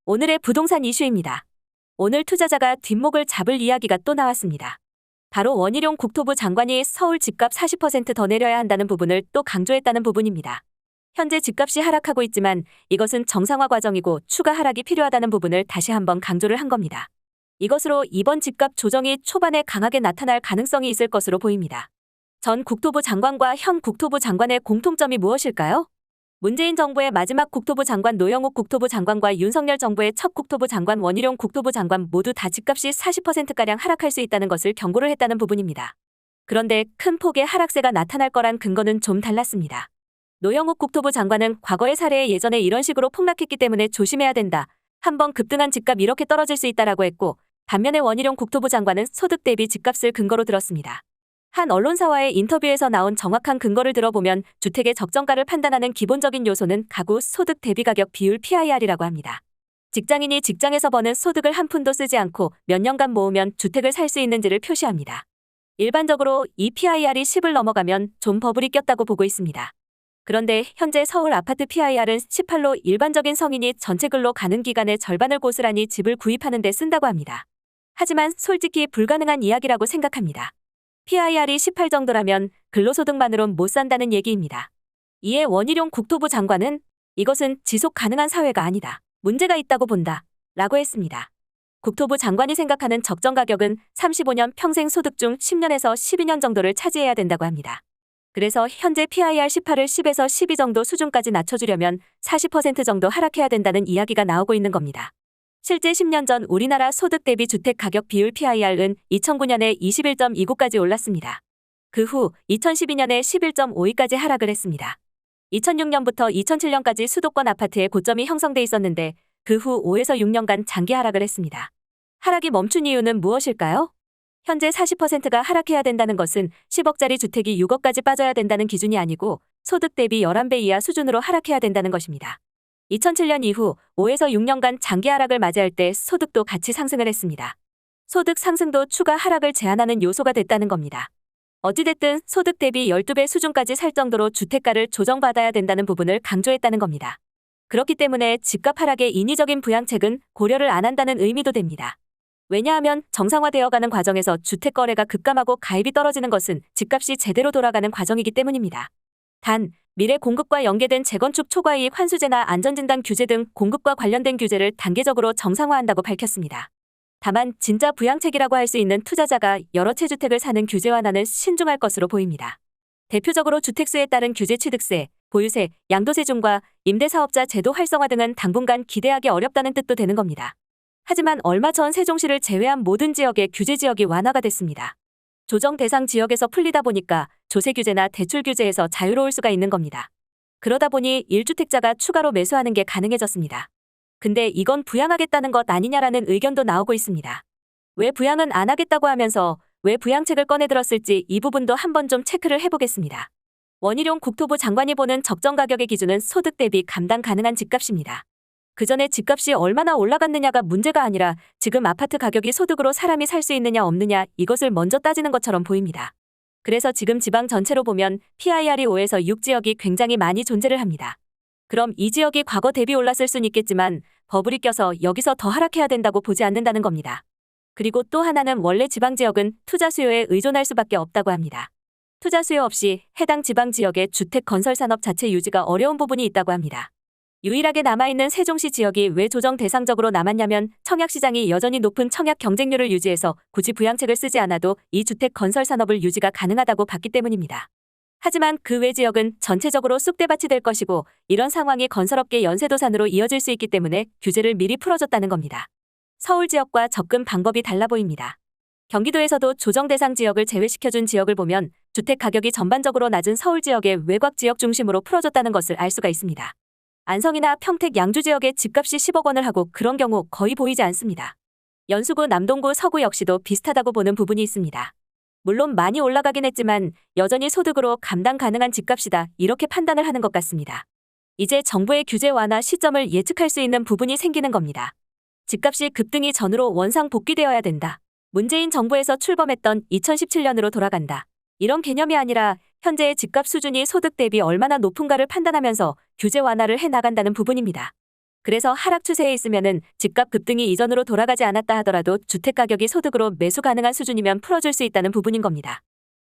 오늘의 부동산 이슈입니다. 오늘 투자자가 뒷목을 잡을 이야기가 또 나왔습니다. 바로 원희룡 국토부 장관이 서울 집값 40% 더 내려야 한다는 부분을 또 강조했다는 부분입니다. 현재 집값이 하락하고 있지만 이것은 정상화 과정이고 추가 하락이 필요하다는 부분을 다시 한번 강조를 한 겁니다. 이것으로 이번 집값 조정이 초반에 강하게 나타날 가능성이 있을 것으로 보입니다. 전 국토부 장관과 현 국토부 장관의 공통점이 무엇일까요? 문재인 정부의 마지막 국토부 장관 노영욱 국토부 장관과 윤석열 정부의 첫 국토부 장관 원희룡 국토부 장관 모두 다 집값이 40%가량 하락할 수 있다는 것을 경고를 했다는 부분입니다. 그런데 큰 폭의 하락세가 나타날 거란 근거는 좀 달랐습니다. 노영욱 국토부 장관은 과거의 사례에 예전에 이런 식으로 폭락했기 때문에 조심해야 된다. 한번 급등한 집값 이렇게 떨어질 수 있다라고 했고, 반면에 원희룡 국토부 장관은 소득 대비 집값을 근거로 들었습니다. 한 언론사와의 인터뷰에서 나온 정확한 근거를 들어보면 주택의 적정가를 판단하는 기본적인 요소는 가구 소득 대비 가격 비율 PIR이라고 합니다. 직장인이 직장에서 버는 소득을 한 푼도 쓰지 않고 몇 년간 모으면 주택을 살 수 있는지를 표시합니다. 일반적으로 이 PIR이 10을 넘어가면 좀 버블이 꼈다고 보고 있습니다. 그런데 현재 서울 아파트 PIR은 18로 일반적인 성인이 전체 근로 가는 기간의 절반을 고스란히 집을 구입하는 데 쓴다고 합니다. 하지만 솔직히 불가능한 이야기라고 생각합니다. PIR이 18 정도라면 근로소득만으론 못 산다는 얘기입니다. 이에 원희룡 국토부 장관은 이것은 지속 가능한 사회가 아니다. 문제가 있다고 본다. 라고 했습니다. 국토부 장관이 생각하는 적정 가격은 35년 평생 소득 중 10년에서 12년 정도를 차지해야 된다고 합니다. 그래서 현재 PIR 18을 10에서 12 정도 수준까지 낮춰주려면 40% 정도 하락해야 된다는 이야기가 나오고 있는 겁니다. 실제 10년 전 우리나라 소득 대비 주택 가격 비율 PIR은 2009년에 21.29까지 올랐습니다. 그 후 2012년에 11.52까지 하락을 했습니다. 2006년부터 2007년까지 수도권 아파트의 고점이 형성돼 있었는데 그 후 5에서 6년간 장기 하락을 했습니다. 하락이 멈춘 이유는 무엇일까요? 현재 40%가 하락해야 된다는 것은 10억짜리 주택이 6억까지 빠져야 된다는 기준이 아니고 소득 대비 11배 이하 수준으로 하락해야 된다는 것입니다. 2007년 이후 5에서 6년간 장기 하락을 맞이할 때 소득도 같이 상승을 했습니다. 소득 상승도 추가 하락을 제한하는 요소가 됐다는 겁니다. 어찌됐든 소득 대비 12배 수준까지 살 정도로 주택가를 조정받아야 된다는 부분을 강조했다는 겁니다. 그렇기 때문에 집값 하락의 인위적인 부양책은 고려를 안 한다는 의미도 됩니다. 왜냐하면 정상화되어가는 과정에서 주택 거래가 급감하고 가입이 떨어지는 것은 집값이 제대로 돌아가는 과정이기 때문입니다. 단, 미래 공급과 연계된 재건축 초과이익 환수제나 안전진단 규제 등 공급과 관련된 규제를 단계적으로 정상화한다고 밝혔습니다. 다만 진짜 부양책이라고 할 수 있는 투자자가 여러 채 주택을 사는 규제 완화는 신중할 것으로 보입니다. 대표적으로 주택수에 따른 규제 취득세, 보유세, 양도세 중과 임대사업자 제도 활성화 등은 당분간 기대하기 어렵다는 뜻도 되는 겁니다. 하지만 얼마 전 세종시를 제외한 모든 지역의 규제 지역이 완화가 됐습니다. 조정 대상 지역에서 풀리다 보니까 조세 규제나 대출 규제에서 자유로울 수가 있는 겁니다. 그러다 보니 1주택자가 추가로 매수하는 게 가능해졌습니다. 근데 이건 부양하겠다는 것 아니냐라는 의견도 나오고 있습니다. 왜 부양은 안 하겠다고 하면서 왜 부양책을 꺼내들었을지 이 부분도 한번 좀 체크를 해보겠습니다. 원희룡 국토부 장관이 보는 적정 가격의 기준은 소득 대비 감당 가능한 집값입니다. 그 전에 집값이 얼마나 올라갔느냐가 문제가 아니라 지금 아파트 가격이 소득으로 사람이 살 수 있느냐 없느냐 이것을 먼저 따지는 것처럼 보입니다. 그래서 지금 지방 전체로 보면 PIR이 5에서 6 지역이 굉장히 많이 존재를 합니다. 그럼 이 지역이 과거 대비 올랐을 수는 있겠지만 버블이 껴서 여기서 더 하락해야 된다고 보지 않는다는 겁니다. 그리고 또 하나는 원래 지방 지역은 투자 수요에 의존할 수밖에 없다고 합니다. 투자 수요 없이 해당 지방 지역의 주택 건설 산업 자체 유지가 어려운 부분이 있다고 합니다. 유일하게 남아있는 세종시 지역이 왜 조정 대상적으로 남았냐면 청약시장이 여전히 높은 청약 경쟁률을 유지해서 굳이 부양책을 쓰지 않아도 이 주택 건설 산업을 유지가 가능하다고 봤기 때문입니다. 하지만 그 외 지역은 전체적으로 쑥대밭이 될 것이고 이런 상황이 건설업계 연쇄도산으로 이어질 수 있기 때문에 규제를 미리 풀어줬다는 겁니다. 서울 지역과 접근 방법이 달라 보입니다. 경기도에서도 조정 대상 지역을 제외시켜준 지역을 보면 주택 가격이 전반적으로 낮은 서울 지역의 외곽 지역 중심으로 풀어줬다는 것을 알 수가 있습니다. 안성이나 평택 양주 지역의 집값이 10억 원을 하고 그런 경우 거의 보이지 않습니다. 연수구 남동구 서구 역시도 비슷하다고 보는 부분이 있습니다. 물론 많이 올라가긴 했지만 여전히 소득으로 감당 가능한 집값이다 이렇게 판단을 하는 것 같습니다. 이제 정부의 규제 완화 시점을 예측할 수 있는 부분이 생기는 겁니다. 집값이 급등이 전으로 원상 복귀되어야 된다. 문재인 정부에서 출범했던 2017년으로 돌아간다. 이런 개념이 아니라 현재의 집값 수준이 소득 대비 얼마나 높은가를 판단하면서 규제 완화를 해 나간다는 부분입니다. 그래서 하락 추세에 있으면은 집값 급등이 이전으로 돌아가지 않았다 하더라도 주택 가격이 소득으로 매수 가능한 수준이면 풀어줄 수 있다는 부분인 겁니다.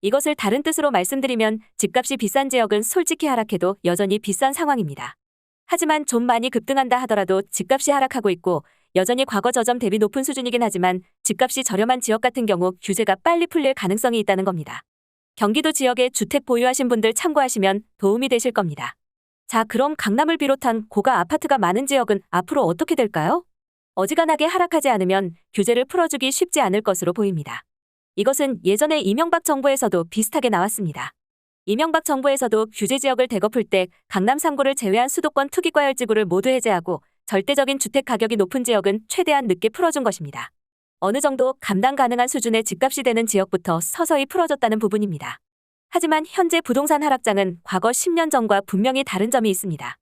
이것을 다른 뜻으로 말씀드리면 집값이 비싼 지역은 솔직히 하락해도 여전히 비싼 상황입니다. 하지만 좀 많이 급등한다 하더라도 집값이 하락하고 있고 여전히 과거 저점 대비 높은 수준이긴 하지만 집값이 저렴한 지역 같은 경우 규제가 빨리 풀릴 가능성이 있다는 겁니다. 경기도 지역에 주택 보유하신 분들 참고하시면 도움이 되실 겁니다. 자, 그럼 강남을 비롯한 고가 아파트가 많은 지역은 앞으로 어떻게 될까요? 어지간하게 하락하지 않으면 규제를 풀어주기 쉽지 않을 것으로 보입니다. 이것은 예전에 이명박 정부에서도 비슷하게 나왔습니다. 이명박 정부에서도 규제 지역을 되갚을 때 강남 3구를 제외한 수도권 투기과열지구를 모두 해제하고 절대적인 주택 가격이 높은 지역은 최대한 늦게 풀어준 것입니다. 어느 정도 감당 가능한 수준의 집값이 되는 지역부터 서서히 풀어줬다는 부분입니다. 하지만 현재 부동산 하락장은 과거 10년 전과 분명히 다른 점이 있습니다.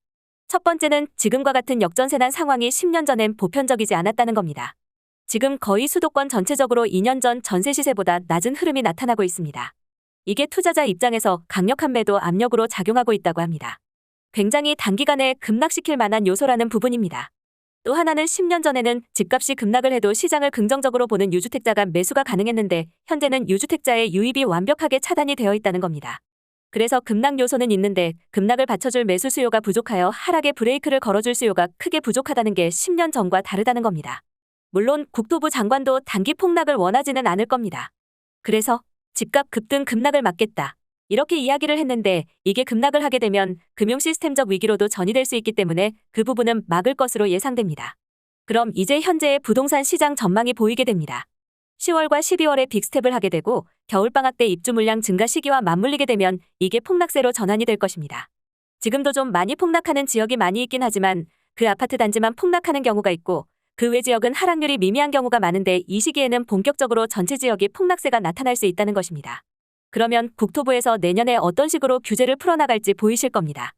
첫 번째는 지금과 같은 역전세난 상황이 10년 전엔 보편적이지 않았다는 겁니다. 지금 거의 수도권 전체적으로 2년 전 전세 시세보다 낮은 흐름이 나타나고 있습니다. 이게 투자자 입장에서 강력한 매도 압력으로 작용하고 있다고 합니다. 굉장히 단기간에 급락시킬 만한 요소라는 부분입니다. 또 하나는 10년 전에는 집값이 급락을 해도 시장을 긍정적으로 보는 유주택자가 매수가 가능했는데 현재는 유주택자의 유입이 완벽하게 차단이 되어 있다는 겁니다. 그래서 급락 요소는 있는데 급락을 받쳐줄 매수 수요가 부족하여 하락의 브레이크를 걸어줄 수요가 크게 부족하다는 게 10년 전과 다르다는 겁니다. 물론 국토부 장관도 단기 폭락을 원하지는 않을 겁니다. 그래서 집값 급등 급락을 막겠다. 이렇게 이야기를 했는데 이게 급락을 하게 되면 금융 시스템적 위기로도 전이될 수 있기 때문에 그 부분은 막을 것으로 예상됩니다. 그럼 이제 현재의 부동산 시장 전망이 보이게 됩니다. 10월과 12월에 빅스텝을 하게 되고 겨울방학 때 입주 물량 증가 시기와 맞물리게 되면 이게 폭락세로 전환이 될 것입니다. 지금도 좀 많이 폭락하는 지역이 많이 있긴 하지만 그 아파트 단지만 폭락하는 경우가 있고 그 외 지역은 하락률이 미미한 경우가 많은데 이 시기에는 본격적으로 전체 지역이 폭락세가 나타날 수 있다는 것입니다. 그러면 국토부에서 내년에 어떤 식으로 규제를 풀어나갈지 보이실 겁니다.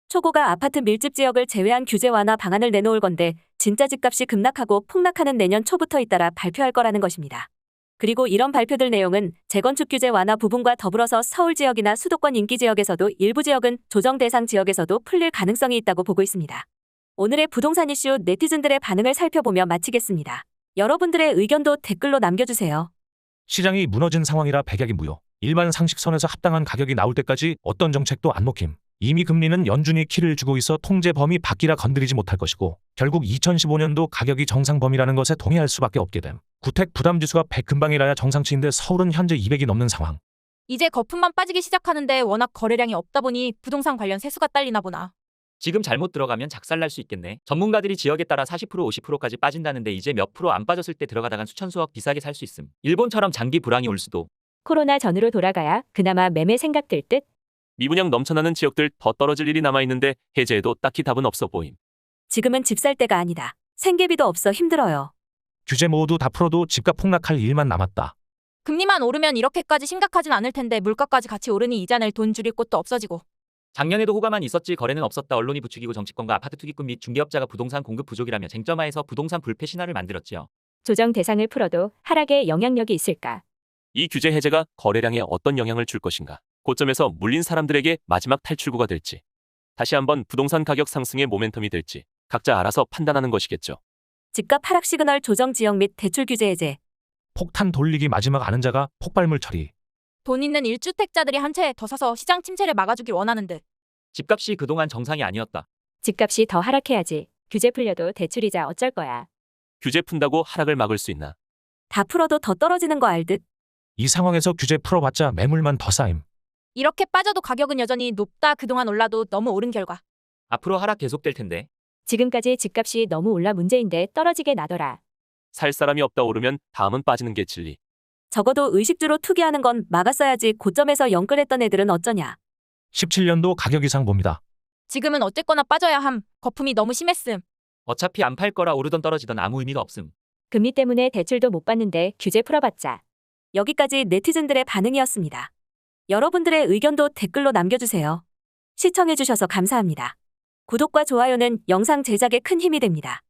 초고가 아파트 밀집 지역을 제외한 규제 완화 방안을 내놓을 건데 진짜 집값이 급락하고 폭락하는 내년 초부터 잇따라 발표할 거라는 것입니다. 그리고 이런 발표들 내용은 재건축 규제 완화 부분과 더불어서 서울 지역이나 수도권 인기 지역에서도 일부 지역은 조정 대상 지역에서도 풀릴 가능성이 있다고 보고 있습니다. 오늘의 부동산 이슈 네티즌들의 반응을 살펴보며 마치겠습니다. 여러분들의 의견도 댓글로 남겨주세요. 시장이 무너진 상황이라 백약이 무효. 일반 상식선에서 합당한 가격이 나올 때까지 어떤 정책도 안 먹힘. 이미 금리는 연준이 키를 주고 있어 통제 범위 밖이라 건드리지 못할 것이고 결국 2015년도 가격이 정상 범위라는 것에 동의할 수밖에 없게 됨. 구택 부담지수가 100 근방이라야 정상치인데 서울은 현재 200이 넘는 상황. 이제 거품만 빠지기 시작하는데 워낙 거래량이 없다 보니 부동산 관련 세수가 딸리나 보나. 지금 잘못 들어가면 작살날 수 있겠네. 전문가들이 지역에 따라 40% 50%까지 빠진다는데 이제 몇 프로 안 빠졌을 때 들어가다간 수천 수억 비싸게 살 수 있음. 일본처럼 장기 불황이 올 수도. 코로나 전으로 돌아가야 그나마 매매 생각들 듯. 미분양 넘쳐나는 지역들 더 떨어질 일이 남아있는데 해제에도 딱히 답은 없어 보임. 지금은 집 살 때가 아니다. 생계비도 없어 힘들어요. 규제 모두 다 풀어도 집값 폭락할 일만 남았다. 금리만 오르면 이렇게까지 심각하진 않을 텐데 물가까지 같이 오르니 이자 낼 돈 줄일 곳도 없어지고. 작년에도 호가만 있었지 거래는 없었다. 언론이 부추기고 정치권과 아파트 투기꾼 및 중개업자가 부동산 공급 부족이라며 쟁점화해서 부동산 불패 신화를 만들었지요. 조정 대상을 풀어도 하락에 영향력이 있을까? 이 규제 해제가 거래량에 어떤 영향을 줄 것인가? 고점에서 물린 사람들에게 마지막 탈출구가 될지, 다시 한번 부동산 가격 상승의 모멘텀이 될지 각자 알아서 판단하는 것이겠죠. 집값 하락 시그널 조정 지역 및 대출 규제 해제. 폭탄 돌리기 마지막 아는 자가 폭발물 처리. 돈 있는 1주택자들이 한 채 더 사서 시장 침체를 막아주길 원하는 듯. 집값이 그동안 정상이 아니었다. 집값이 더 하락해야지. 규제 풀려도 대출이자 어쩔 거야. 규제 푼다고 하락을 막을 수 있나? 다 풀어도 더 떨어지는 거 알듯. 이 상황에서 규제 풀어봤자 매물만 더 쌓임. 이렇게 빠져도 가격은 여전히 높다. 그동안 올라도 너무 오른 결과. 앞으로 하락 계속될 텐데. 지금까지 집값이 너무 올라 문제인데 떨어지게 놔둬라. 살 사람이 없다 오르면 다음은 빠지는 게 진리. 적어도 의식주로 투기하는 건 막았어야지. 고점에서 영끌했던 애들은 어쩌냐. 17년도 가격 이상 봅니다. 지금은 어쨌거나 빠져야 함. 거품이 너무 심했음. 어차피 안 팔 거라 오르던 떨어지던 아무 의미가 없음. 금리 때문에 대출도 못 받는데 규제 풀어봤자. 여기까지 네티즌들의 반응이었습니다. 여러분들의 의견도 댓글로 남겨주세요. 시청해주셔서 감사합니다. 구독과 좋아요는 영상 제작에 큰 힘이 됩니다.